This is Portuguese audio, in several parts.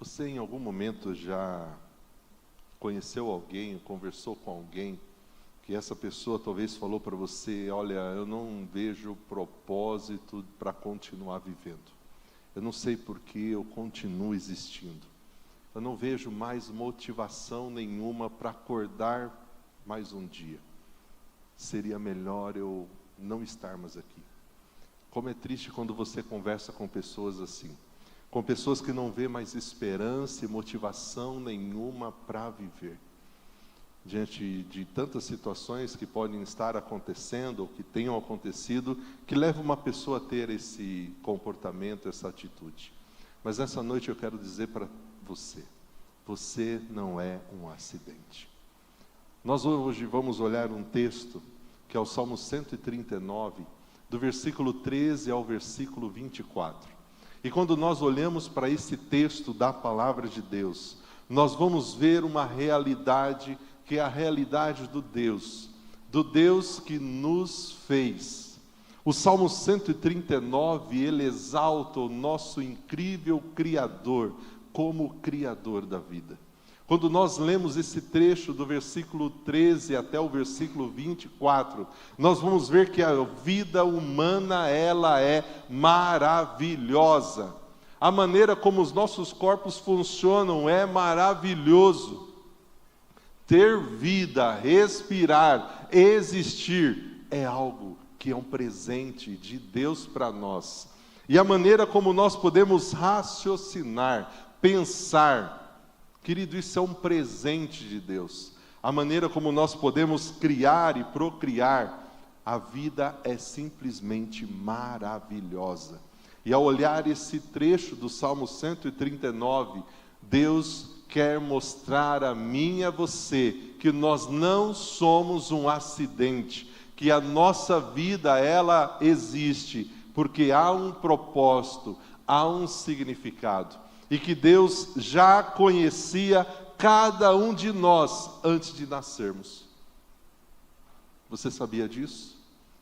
Você em algum momento já conheceu alguém, conversou com alguém, que essa pessoa talvez falou para você: olha, eu não vejo propósito para continuar vivendo. Eu não sei por que eu continuo existindo. Eu não vejo mais motivação nenhuma para acordar mais um dia. Seria melhor eu não estar mais aqui. Como é triste quando você conversa com pessoas assim. Com pessoas que não vê mais esperança e motivação nenhuma para viver. Diante de tantas situações que podem estar acontecendo, ou que tenham acontecido, que levam uma pessoa a ter esse comportamento, essa atitude. Mas nessa noite eu quero dizer para você: você não é um acidente. Nós hoje vamos olhar um texto, que é o Salmo 139, do versículo 13 ao versículo 24. E quando nós olhamos para esse texto da palavra de Deus, nós vamos ver uma realidade, que é a realidade do Deus que nos fez. O Salmo 139, ele exalta o nosso incrível Criador, como o Criador da vida. Quando nós lemos esse trecho do versículo 13 até o versículo 24, nós vamos ver que a vida humana, ela é maravilhosa. A maneira como os nossos corpos funcionam é maravilhoso. Ter vida, respirar, existir, é algo que é um presente de Deus para nós. E a maneira como nós podemos raciocinar, pensar, querido, isso é um presente de Deus. A maneira como nós podemos criar e procriar, a vida é simplesmente maravilhosa. E ao olhar esse trecho do Salmo 139, Deus quer mostrar a mim e a você que nós não somos um acidente, que a nossa vida, ela existe, porque há um propósito, há um significado. E que Deus já conhecia cada um de nós antes de nascermos. Você sabia disso?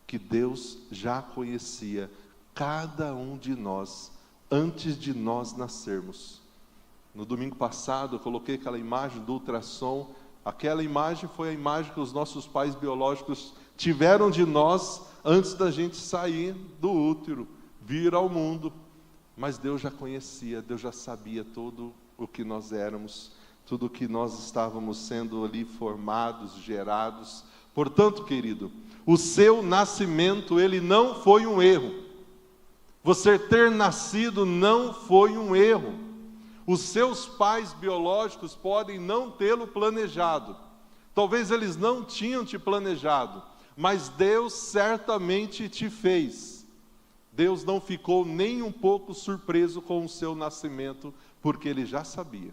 Que Deus já conhecia cada um de nós antes de nós nascermos. No domingo passado eu coloquei aquela imagem do ultrassom. Aquela imagem foi a imagem que os nossos pais biológicos tiveram de nós antes da gente sair do útero, vir ao mundo. Mas Deus já conhecia, Deus já sabia tudo o que nós éramos, tudo o que nós estávamos sendo ali formados, gerados. Portanto, querido, o seu nascimento, ele não foi um erro. Você ter nascido não foi um erro. Os seus pais biológicos podem não tê-lo planejado. Talvez eles não tinham te planejado, mas Deus certamente te fez. Deus não ficou nem um pouco surpreso com o seu nascimento, porque Ele já sabia.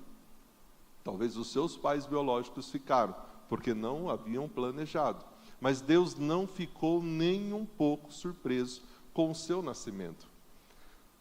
Talvez os seus pais biológicos ficaram, porque não haviam planejado. Mas Deus não ficou nem um pouco surpreso com o seu nascimento.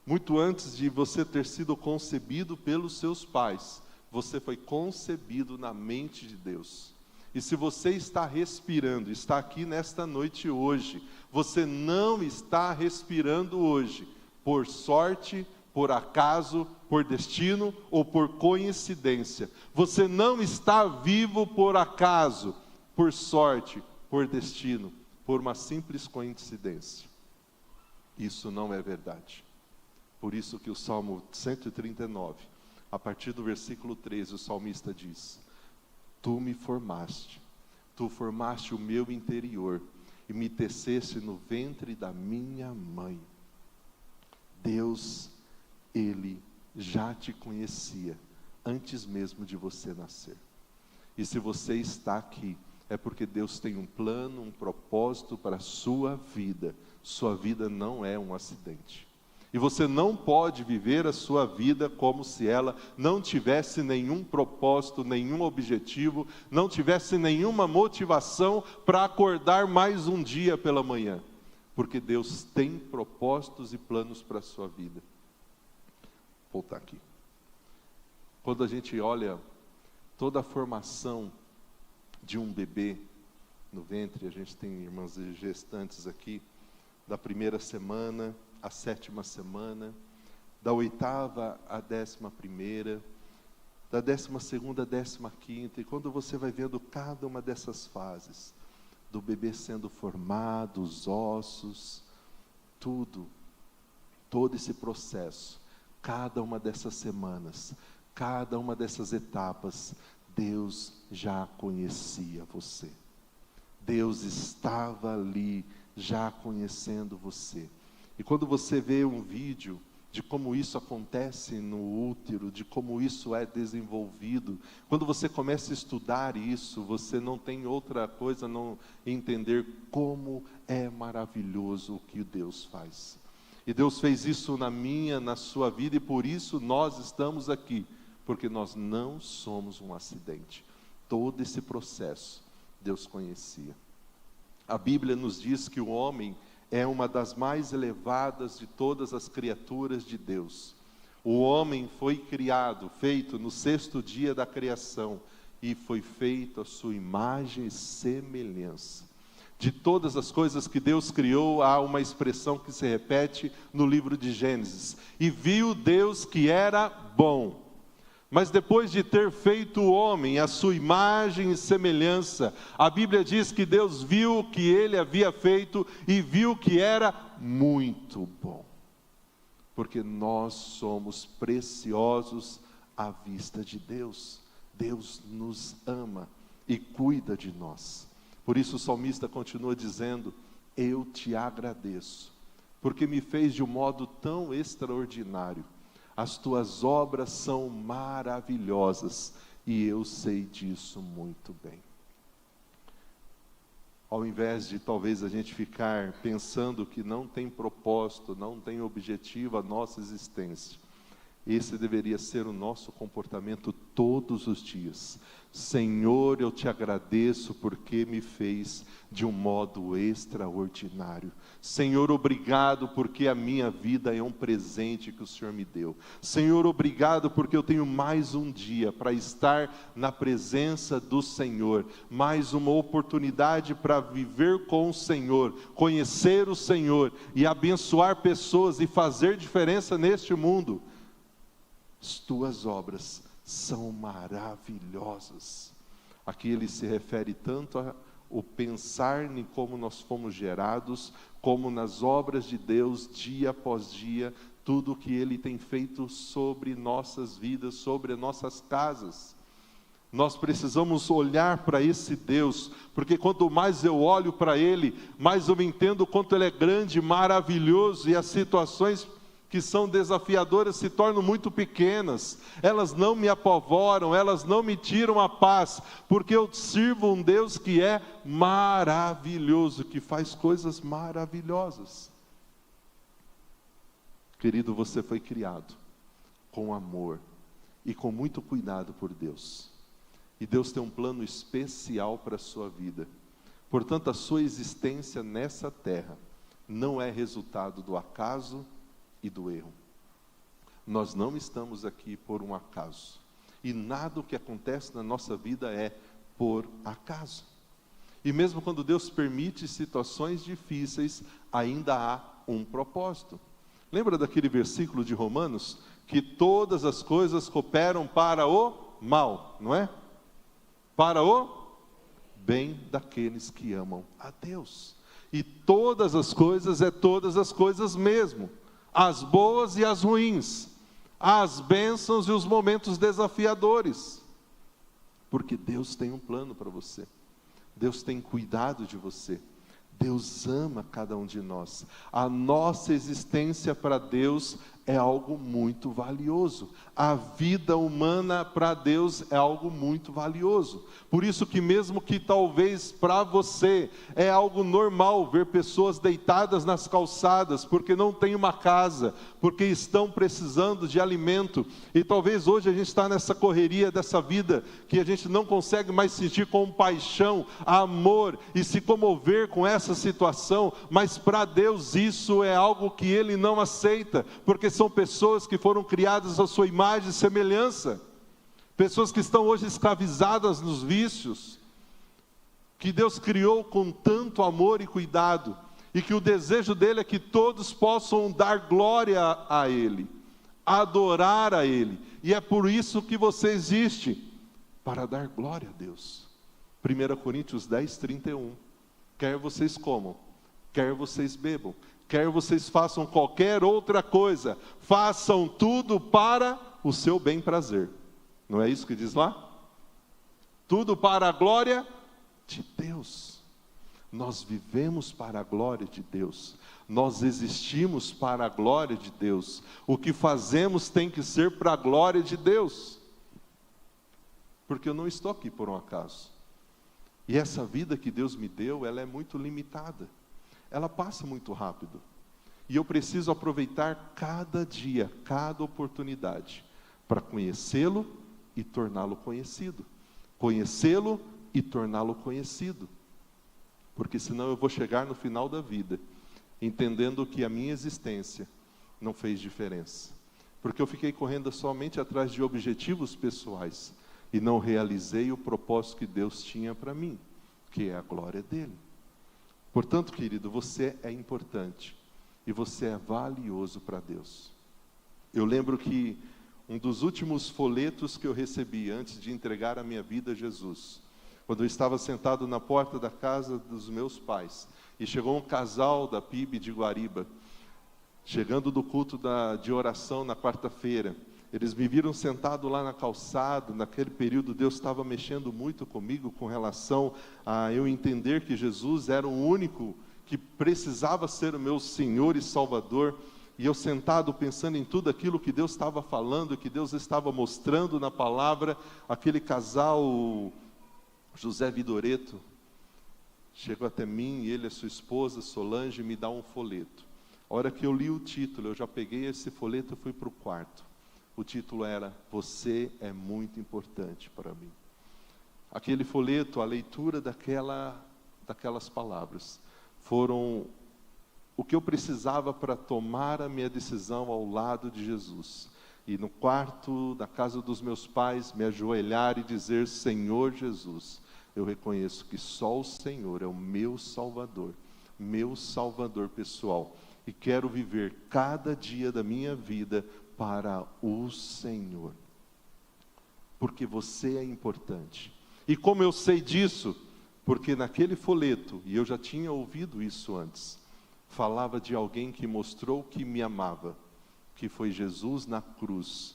Muito antes de você ter sido concebido pelos seus pais, você foi concebido na mente de Deus. E se você está respirando, está aqui nesta noite hoje, você não está respirando hoje por sorte, por acaso, por destino ou por coincidência. Você não está vivo por acaso, por sorte, por destino, por uma simples coincidência. Isso não é verdade. Por isso que o Salmo 139, a partir do versículo 13, o salmista diz: Tu me formaste, tu formaste o meu interior e me teceste no ventre da minha mãe. Deus, Ele já te conhecia antes mesmo de você nascer. E se você está aqui, é porque Deus tem um plano, um propósito para a sua vida. Sua vida não é um acidente. E você não pode viver a sua vida como se ela não tivesse nenhum propósito, nenhum objetivo, não tivesse nenhuma motivação para acordar mais um dia pela manhã. Porque Deus tem propósitos e planos para a sua vida. Vou voltar aqui. Quando a gente olha toda a formação de um bebê no ventre, a gente tem irmãs gestantes aqui, da primeira semana, a 7ª semana, da 8ª à 11ª, da 12ª à 15ª, e quando você vai vendo cada uma dessas fases, do bebê sendo formado, os ossos, tudo, todo esse processo, cada uma dessas semanas, cada uma dessas etapas, Deus já conhecia você. Deus estava ali, já conhecendo você. E quando você vê um vídeo de como isso acontece no útero, de como isso é desenvolvido, quando você começa a estudar isso, você não tem outra coisa a não entender como é maravilhoso o que Deus faz. E Deus fez isso na minha, na sua vida, e por isso nós estamos aqui, porque nós não somos um acidente. Todo esse processo Deus conhecia. A Bíblia nos diz que o homem é uma das mais elevadas de todas as criaturas de Deus. O homem foi criado, feito no 6º dia da criação, e foi feito à sua imagem e semelhança. De todas as coisas que Deus criou, há uma expressão que se repete no livro de Gênesis: e viu Deus que era bom. Mas depois de ter feito o homem à sua imagem e semelhança, a Bíblia diz que Deus viu o que ele havia feito e viu que era muito bom. Porque nós somos preciosos à vista de Deus. Deus nos ama e cuida de nós. Por isso o salmista continua dizendo: eu te agradeço, porque me fez de um modo tão extraordinário. As tuas obras são maravilhosas, e eu sei disso muito bem. Ao invés de talvez a gente ficar pensando que não tem propósito, não tem objetivo a nossa existência, esse deveria ser o nosso comportamento todos os dias. Senhor, eu te agradeço porque me fez de um modo extraordinário. Senhor, obrigado porque a minha vida é um presente que o Senhor me deu. Senhor, obrigado porque eu tenho mais um dia para estar na presença do Senhor. Mais uma oportunidade para viver com o Senhor, conhecer o Senhor e abençoar pessoas e fazer diferença neste mundo. As tuas obras são maravilhosas. Aqui ele se refere tanto ao pensar em como nós fomos gerados, como nas obras de Deus, dia após dia, tudo o que ele tem feito sobre nossas vidas, sobre nossas casas. Nós precisamos olhar para esse Deus, porque quanto mais eu olho para Ele, mais eu entendo o quanto Ele é grande, maravilhoso, e as situações que são desafiadoras se tornam muito pequenas. Elas não me apavoram, elas não me tiram a paz, porque eu sirvo um Deus que é maravilhoso, que faz coisas maravilhosas. Querido, você foi criado com amor e com muito cuidado por Deus. E Deus tem um plano especial para a sua vida. Portanto, a sua existência nessa terra não é resultado do acaso e do erro. Nós não estamos aqui por um acaso. E nada o que acontece na nossa vida é por acaso. E mesmo quando Deus permite situações difíceis, ainda há um propósito. Lembra daquele versículo de Romanos? Que todas as coisas cooperam para o mal, não é? Para o bem daqueles que amam a Deus. E todas as coisas é todas as coisas mesmo. As boas e as ruins, as bênçãos e os momentos desafiadores, porque Deus tem um plano para você, Deus tem cuidado de você, Deus ama cada um de nós. A nossa existência para Deus é algo muito valioso. A vida humana para Deus é algo muito valioso. Por isso que mesmo que talvez para você é algo normal ver pessoas deitadas nas calçadas porque não tem uma casa, porque estão precisando de alimento, e talvez hoje a gente está nessa correria dessa vida que a gente não consegue mais sentir compaixão, amor e se comover com essa situação, mas para Deus isso é algo que Ele não aceita, porque são pessoas que foram criadas à sua imagem e semelhança, pessoas que estão hoje escravizadas nos vícios, que Deus criou com tanto amor e cuidado, e que o desejo dele é que todos possam dar glória a Ele. adorar a Ele. E é por isso que você existe, para dar glória a Deus. 1 Coríntios 10, 31. Quer vocês comam, quer vocês bebam, quer vocês façam qualquer outra coisa, façam tudo para o seu bem prazer. Não é isso que diz lá? Tudo para a glória de Deus. Nós vivemos para a glória de Deus. Nós existimos para a glória de Deus. O que fazemos tem que ser para a glória de Deus. Porque eu não estou aqui por um acaso. E essa vida que Deus me deu, ela é muito limitada. Ela passa muito rápido. E eu preciso aproveitar cada dia, cada oportunidade, para conhecê-lo e torná-lo conhecido. Conhecê-lo e torná-lo conhecido. Porque senão eu vou chegar no final da vida, entendendo que a minha existência não fez diferença. Porque eu fiquei correndo somente atrás de objetivos pessoais, e não realizei o propósito que Deus tinha para mim, que é a glória dele. Portanto, querido, você é importante, e você é valioso para Deus. Eu lembro que um dos últimos folhetos que eu recebi antes de entregar a minha vida a Jesus, quando eu estava sentado na porta da casa dos meus pais, e chegou um casal da PIB de Guariba, chegando do culto de oração na quarta-feira. Eles me viram sentado lá na calçada. Naquele período Deus estava mexendo muito comigo com relação a eu entender que Jesus era o único que precisava ser o meu Senhor e Salvador. E eu sentado pensando em tudo aquilo que Deus estava falando, que Deus estava mostrando na palavra. Aquele casal, José Vidoreto, chegou até mim, e ele e a sua esposa Solange me dá um folheto. A hora que eu li o título, eu já peguei esse folheto e fui para o quarto. O título era: Você é muito importante para mim. Aquele folheto, a leitura daquelas palavras, foram o que eu precisava para tomar a minha decisão ao lado de Jesus. E no quarto da casa dos meus pais, me ajoelhar e dizer: Senhor Jesus, eu reconheço que só o Senhor é o meu Salvador pessoal. E quero viver cada dia da minha vida para o Senhor, porque você é importante. E como eu sei disso? Porque naquele folheto, e eu já tinha ouvido isso antes, falava de alguém que mostrou que me amava, que foi Jesus na cruz.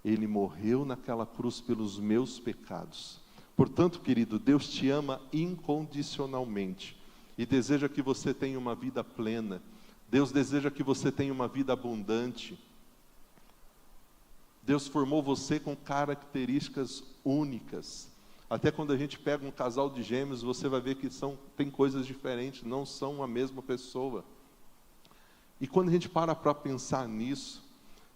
Ele morreu naquela cruz pelos meus pecados. Portanto, querido, Deus te ama incondicionalmente e deseja que você tenha uma vida plena. Deus deseja que você tenha uma vida abundante. Deus formou você com características únicas. Até quando a gente pega um casal de gêmeos, você vai ver que tem coisas diferentes, não são a mesma pessoa. E quando a gente para pensar nisso,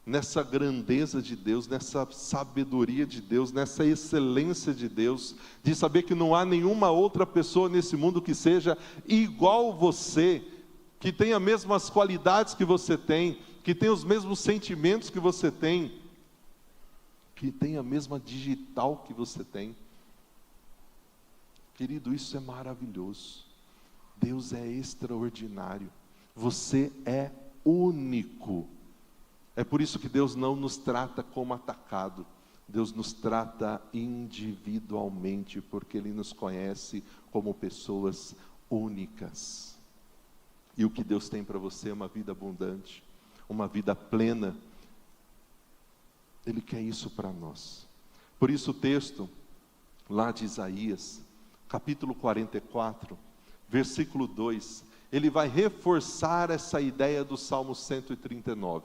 nessa grandeza de Deus, nessa sabedoria de Deus, nessa excelência de Deus, de saber que não há nenhuma outra pessoa nesse mundo que seja igual você, que tenha as mesmas qualidades que você tem, que tenha os mesmos sentimentos que você tem, que tem a mesma digital que você tem. Querido, isso é maravilhoso. Deus é extraordinário. Você é único. É por isso que Deus não nos trata como atacado. Deus nos trata individualmente, porque Ele nos conhece como pessoas únicas. E o que Deus tem para você é uma vida abundante, uma vida plena. Ele quer isso para nós. Por isso o texto lá de Isaías, capítulo 44, versículo 2, ele vai reforçar essa ideia do Salmo 139.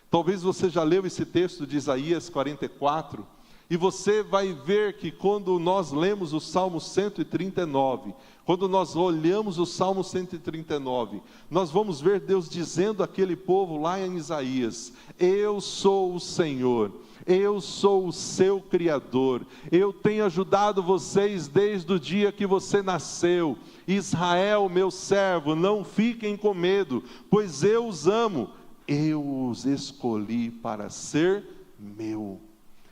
Talvez você já leu esse texto de Isaías 44, e você vai ver que quando nós lemos o Salmo 139, quando nós olhamos o Salmo 139, nós vamos ver Deus dizendo àquele povo lá em Isaías: eu sou o Senhor, eu sou o seu Criador, eu tenho ajudado vocês desde o dia que você nasceu. Israel, meu servo, não fiquem com medo, pois eu os amo, eu os escolhi para ser meu.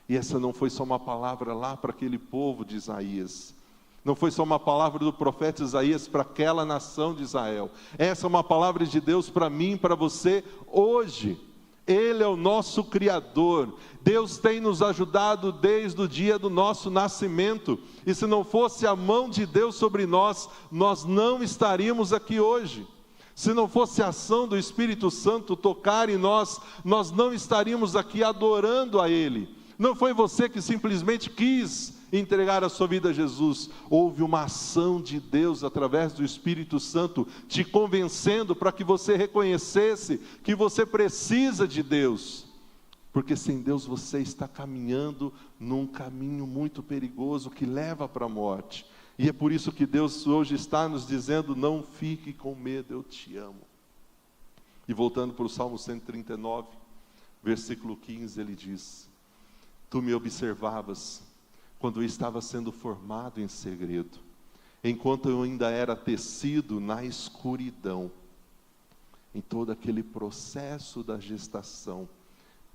E essa não foi só uma palavra lá para aquele povo de Isaías, não foi só uma palavra do profeta Isaías para aquela nação de Israel. Essa é uma palavra de Deus para mim e para você hoje. Ele é o nosso Criador. Deus tem nos ajudado desde o dia do nosso nascimento. E se não fosse a mão de Deus sobre nós, nós não estaríamos aqui hoje. Se não fosse a ação do Espírito Santo tocar em nós, nós não estaríamos aqui adorando a Ele. Não foi você que simplesmente quis entregar a sua vida a Jesus. Houve uma ação de Deus através do Espírito Santo, te convencendo para que você reconhecesse que você precisa de Deus. Porque sem Deus você está caminhando num caminho muito perigoso que leva para a morte. E é por isso que Deus hoje está nos dizendo: não fique com medo, eu te amo. E voltando para o Salmo 139, versículo 15, ele diz: tu me observavas quando eu estava sendo formado em segredo, enquanto eu ainda era tecido na escuridão. Em todo aquele processo da gestação,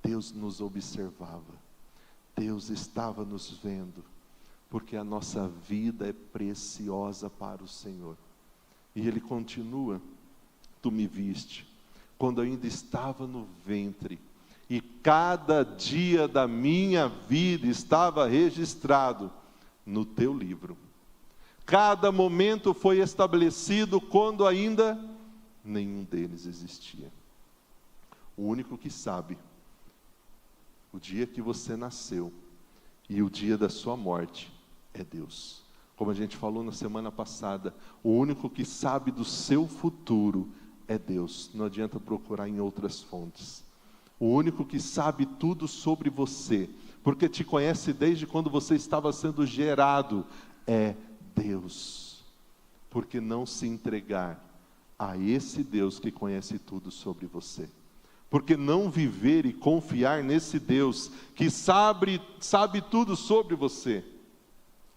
Deus nos observava, Deus estava nos vendo, porque a nossa vida é preciosa para o Senhor. E Ele continua: tu me viste quando eu ainda estava no ventre, e cada dia da minha vida estava registrado no teu livro. Cada momento foi estabelecido quando ainda nenhum deles existia. O único que sabe o dia que você nasceu e o dia da sua morte é Deus. Como a gente falou na semana passada, o único que sabe do seu futuro é Deus. Não adianta procurar em outras fontes. O único que sabe tudo sobre você, porque te conhece desde quando você estava sendo gerado, é Deus. Por que não se entregar a esse Deus que conhece tudo sobre você? Por que não viver e confiar nesse Deus que sabe tudo sobre você?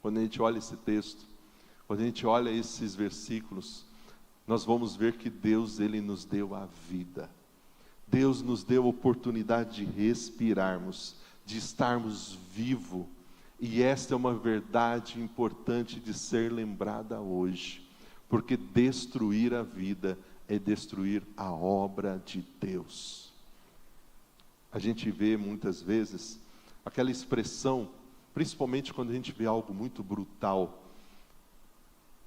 Quando a gente olha esse texto, quando a gente olha esses versículos, nós vamos ver que Deus, Ele nos deu a vida. Deus nos deu a oportunidade de respirarmos, de estarmos vivos. E esta é uma verdade importante de ser lembrada hoje. Porque destruir a vida é destruir a obra de Deus. A gente vê muitas vezes aquela expressão, principalmente quando a gente vê algo muito brutal.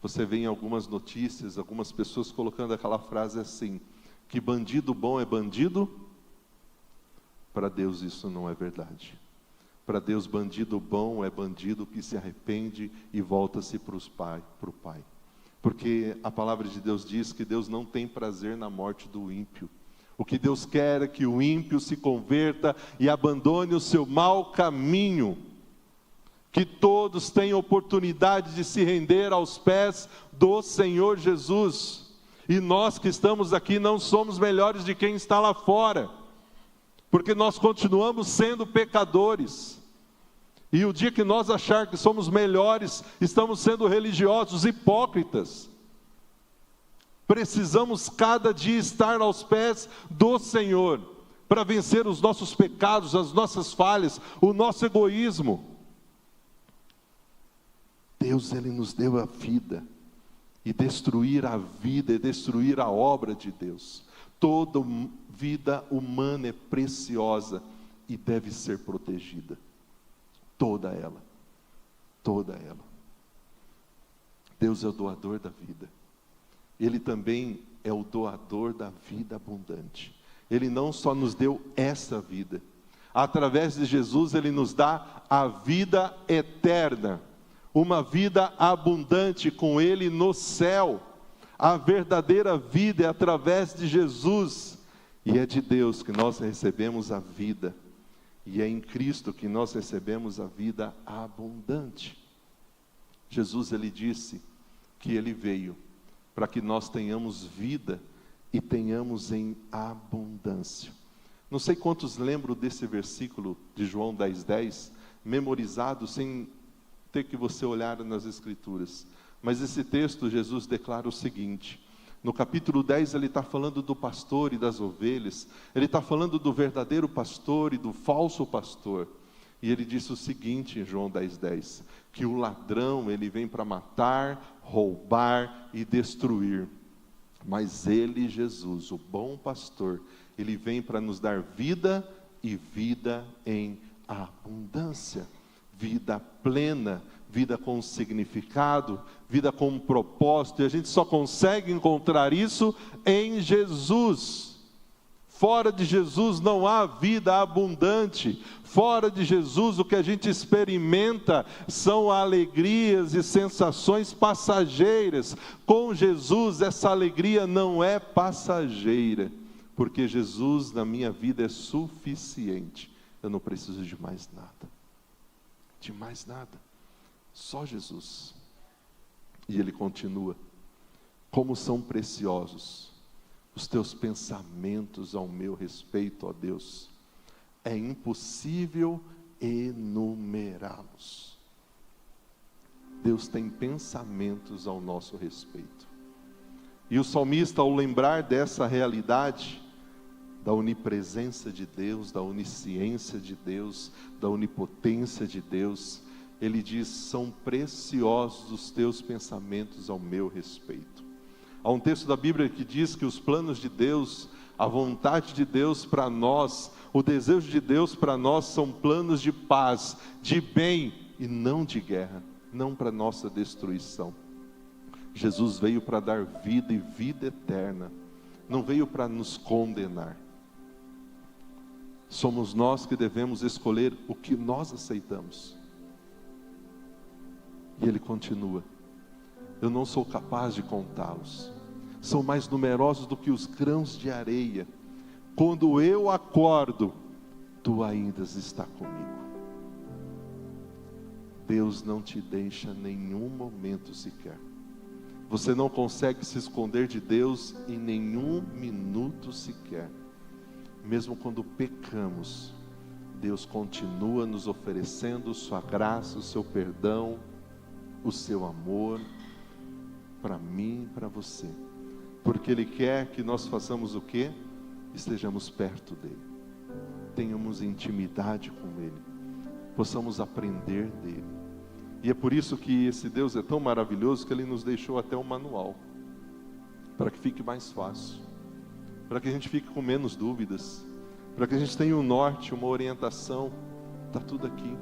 Você vê em algumas notícias, algumas pessoas colocando aquela frase assim: que bandido bom é bandido. Para Deus isso não é verdade. Para Deus, bandido bom é bandido que se arrepende e volta-se para o Pai. Porque a palavra de Deus diz que Deus não tem prazer na morte do ímpio. O que Deus quer é que o ímpio se converta e abandone o seu mau caminho. Que todos tenham oportunidade de se render aos pés do Senhor Jesus. E nós que estamos aqui não somos melhores de quem está lá fora, porque nós continuamos sendo pecadores. E o dia que nós achar que somos melhores, estamos sendo religiosos, hipócritas. Precisamos cada dia estar aos pés do Senhor, para vencer os nossos pecados, as nossas falhas, o nosso egoísmo. Deus, Ele nos deu a vida. E destruir a vida é destruir a obra de Deus. Toda vida humana é preciosa e deve ser protegida. Toda ela. Toda ela. Deus é o doador da vida. Ele também é o doador da vida abundante. Ele não só nos deu essa vida. Através de Jesus, Ele nos dá a vida eterna. Uma vida abundante com Ele no céu. A verdadeira vida é através de Jesus. E é de Deus que nós recebemos a vida. E é em Cristo que nós recebemos a vida abundante. Jesus, Ele disse que Ele veio para que nós tenhamos vida e tenhamos em abundância. Não sei quantos lembram desse versículo de João 10:10, memorizado sem ter que você olhar nas Escrituras. Mas esse texto, Jesus declara o seguinte: no capítulo 10 ele está falando do pastor e das ovelhas, ele está falando do verdadeiro pastor e do falso pastor, e ele disse o seguinte em João 10:10, que o ladrão ele vem para matar, roubar e destruir, mas ele, Jesus, o bom pastor, Ele vem para nos dar vida e vida em abundância, vida plena, vida com significado, vida com um propósito, e a gente só consegue encontrar isso em Jesus. Fora de Jesus não há vida abundante. Fora de Jesus o que a gente experimenta são alegrias e sensações passageiras. Com Jesus essa alegria não é passageira, porque Jesus na minha vida é suficiente. Eu não preciso de mais nada. De mais nada. Só Jesus. E ele continua: como são preciosos os teus pensamentos ao meu respeito, ó Deus, é impossível enumerá-los. Deus tem pensamentos ao nosso respeito. E o salmista, ao lembrar dessa realidade, da onipresença de Deus, da onisciência de Deus, da onipotência de Deus, ele diz: são preciosos os teus pensamentos ao meu respeito. Há um texto da Bíblia que diz que os planos de Deus, a vontade de Deus para nós, o desejo de Deus para nós são planos de paz, de bem e não de guerra, não para nossa destruição. Jesus veio para dar vida e vida eterna, não veio para nos condenar. Somos nós que devemos escolher o que nós aceitamos. E ele continua: eu não sou capaz de contá-los, são mais numerosos do que os grãos de areia. Quando eu acordo, tu ainda está comigo. Deus não te deixa nenhum momento sequer. Você não consegue se esconder de Deus em nenhum minuto sequer. Mesmo quando pecamos, Deus continua nos oferecendo sua graça, o seu perdão, o seu amor, para mim e para você, porque Ele quer que nós façamos o quê? Estejamos perto dEle, tenhamos intimidade com Ele, possamos aprender dEle. E é por isso que esse Deus é tão maravilhoso que Ele nos deixou até um manual, para que fique mais fácil, para que a gente fique com menos dúvidas, para que a gente tenha um norte, uma orientação. Está tudo aqui,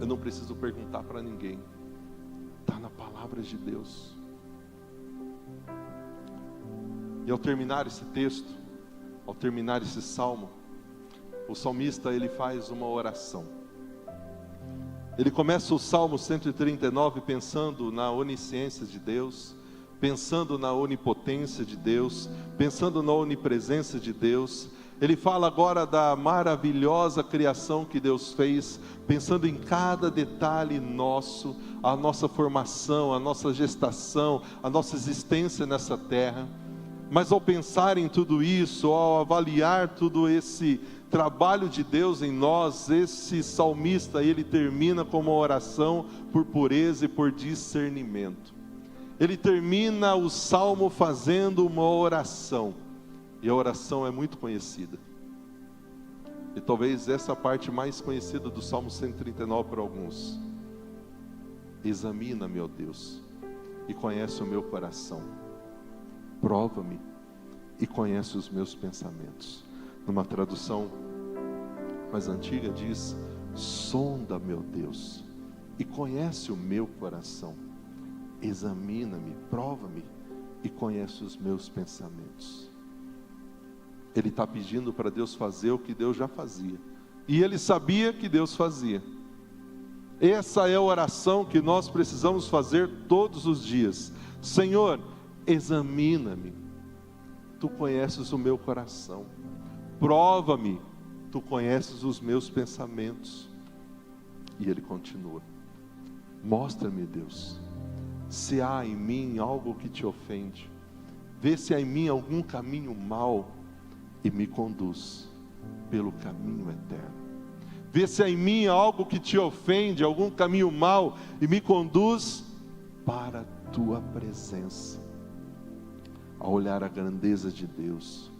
eu não preciso perguntar para ninguém, está na palavra de Deus. E ao terminar esse texto, ao terminar esse salmo, o salmista ele faz uma oração. Ele começa o Salmo 139 pensando na onisciência de Deus, pensando na onipotência de Deus, pensando na onipresença de Deus. Ele fala agora da maravilhosa criação que Deus fez, pensando em cada detalhe nosso, a nossa formação, a nossa gestação, a nossa existência nessa terra. Mas ao pensar em tudo isso, ao avaliar todo esse trabalho de Deus em nós, esse salmista, ele termina com uma oração por pureza e por discernimento. Ele termina o salmo fazendo uma oração, e a oração é muito conhecida. E talvez essa é a parte mais conhecida do Salmo 139 por alguns. Examina-me, ó Deus, e conhece o meu coração. Prova-me e conhece os meus pensamentos. Numa tradução mais antiga diz: sonda, meu Deus, e conhece o meu coração. Examina-me, prova-me e conhece os meus pensamentos. Ele está pedindo para Deus fazer o que Deus já fazia, e ele sabia que Deus fazia. Essa é a oração que nós precisamos fazer todos os dias. Senhor, examina-me, tu conheces o meu coração. Prova-me, tu conheces os meus pensamentos. E ele continua: mostra-me, Deus, se há em mim algo que te ofende. Vê se há em mim algum caminho mau e me conduz pelo caminho eterno. Vê se há em mim algo que te ofende, algum caminho mau, e me conduz para a tua presença. Ao olhar a grandeza de Deus,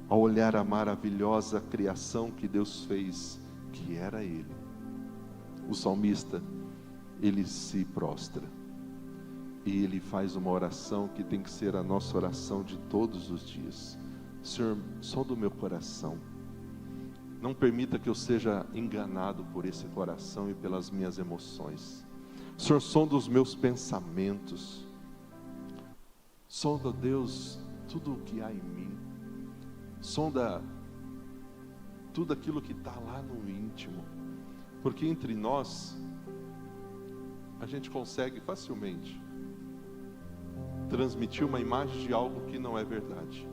ao olhar a maravilhosa criação que Deus fez, que era Ele, o salmista, ele se prostra, e ele faz uma oração que tem que ser a nossa oração de todos os dias: Senhor, sonda o meu coração. Não permita que eu seja enganado por esse coração e pelas minhas emoções. Senhor, sonda os meus pensamentos. Sonda, Deus, tudo o que há em mim. Sonda tudo aquilo que está lá no íntimo. Porque entre nós, a gente consegue facilmente transmitir uma imagem de algo que não é verdade.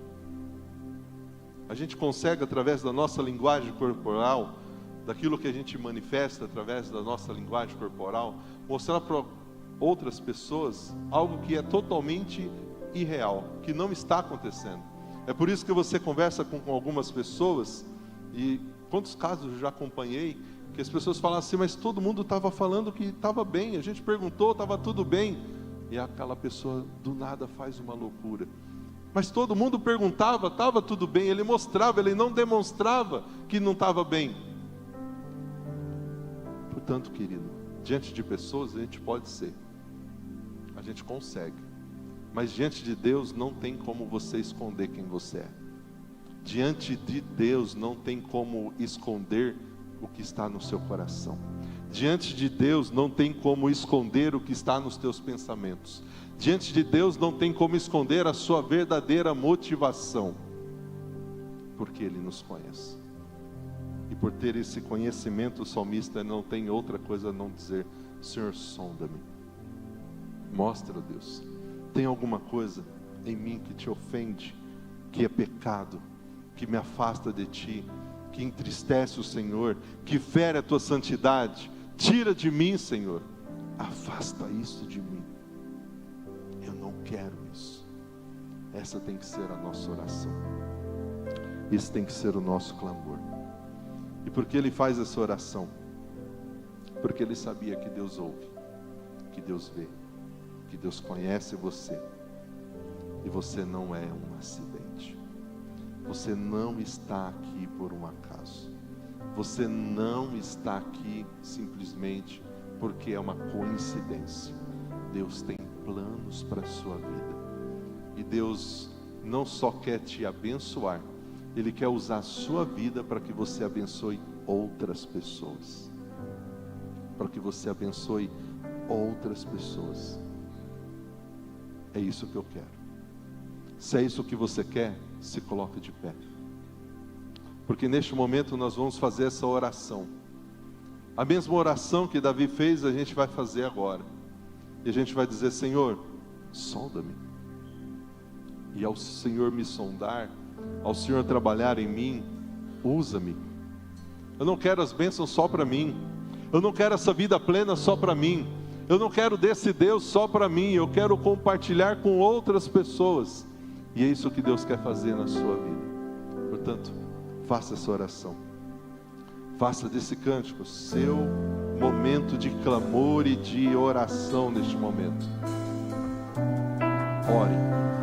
A gente consegue, através da nossa linguagem corporal, daquilo que a gente manifesta através da nossa linguagem corporal, mostrar para outras pessoas algo que é totalmente irreal, que não está acontecendo. É por isso que você conversa com algumas pessoas, e quantos casos eu já acompanhei, que as pessoas falam assim, mas todo mundo estava falando que estava bem, a gente perguntou, estava tudo bem, e aquela pessoa do nada faz uma loucura. Mas todo mundo perguntava, estava tudo bem, ele mostrava, ele não demonstrava que não estava bem. Portanto, querido, diante de pessoas a gente pode ser, a gente consegue, mas diante de Deus não tem como você esconder quem você é. Diante de Deus não tem como esconder o que está no seu coração. Diante de Deus não tem como esconder o que está nos teus pensamentos. Diante de Deus não tem como esconder a sua verdadeira motivação, porque Ele nos conhece. E por ter esse conhecimento, o salmista não tem outra coisa a não dizer: Senhor, sonda-me. Mostra, Deus, tem alguma coisa em mim que te ofende, que é pecado, que me afasta de Ti, que entristece o Senhor, que fere a Tua santidade. Tira de mim, Senhor, afasta isso de mim. Eu não quero isso. Essa tem que ser a nossa oração. Esse tem que ser o nosso clamor. E por que ele faz essa oração? Porque ele sabia que Deus ouve, que Deus vê, que Deus conhece você. E você não é um acidente. Você não está aqui por um acaso. Você não está aqui simplesmente porque é uma coincidência. Deus tem planos para a sua vida. E Deus não só quer te abençoar, Ele quer usar a sua vida para que você abençoe outras pessoas. Para que você abençoe outras pessoas. É isso que eu quero. Se é isso que você quer, se coloque de pé. Porque neste momento nós vamos fazer essa oração. A mesma oração que Davi fez, a gente vai fazer agora. E a gente vai dizer: Senhor, sonda-me. E ao Senhor me sondar, ao Senhor trabalhar em mim, usa-me. Eu não quero as bênçãos só para mim. Eu não quero essa vida plena só para mim. Eu não quero desse Deus só para mim. Eu quero compartilhar com outras pessoas. E é isso que Deus quer fazer na sua vida. Portanto, faça essa oração. Faça desse cântico seu momento de clamor e de oração neste momento. Ore.